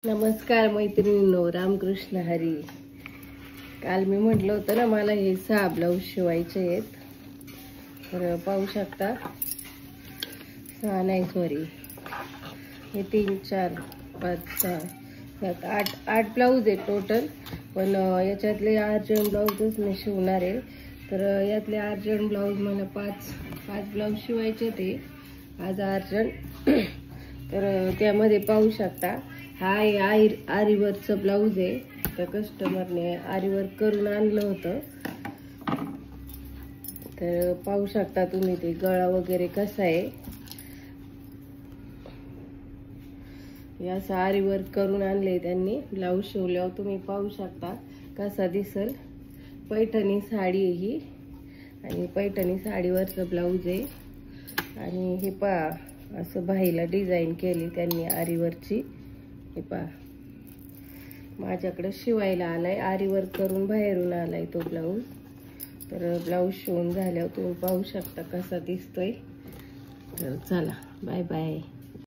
नमस्कार मैत्रिणींनो, रामकृष्ण हरी. काल मी म्हटलं होतं ना मला हे 6 ब्लाऊज शिवायचे आहेत. तर पाहू शकता 6 नाही सॉरी हे 3 4 5 6 7 8 ब्लाऊज आहेत टोटल. पण याच्यातले अर्जंट ब्लाऊजच मी शिवणार आहे. तर यातले अर्जंट ब्लाऊज मला 5 ब्लाऊज शिवायचे ते आज अर्जंट. तर त्यामध्ये पाहू शकता हा आरीवर्कचं ब्लाऊज आहे. त्या कस्टमरने आरीवर्क करून आणलं होतं. तर पाहू शकता तुम्ही ते गळा वगैरे कसा आहे. असं आरीवर्क करून आणले त्यांनी. ब्लाऊज शिवल्यावर तुम्ही पाहू शकता कसा दिसल. पैठणी साडी आहे ही आणि पैठणी साडीवरचं ब्लाऊज आहे. आणि हे पहा असं बाहीला डिझाईन केली त्यांनी आरीवर्कची. हे पहा माझ्याकडे शिवायला आलाय, आरीवर्क करून बाहेरून आलाय तो ब्लाऊज. तर ब्लाऊज शिवून झाल्यावर तुम्ही पाहू शकता कसा दिसतोय. तर चला बाय बाय.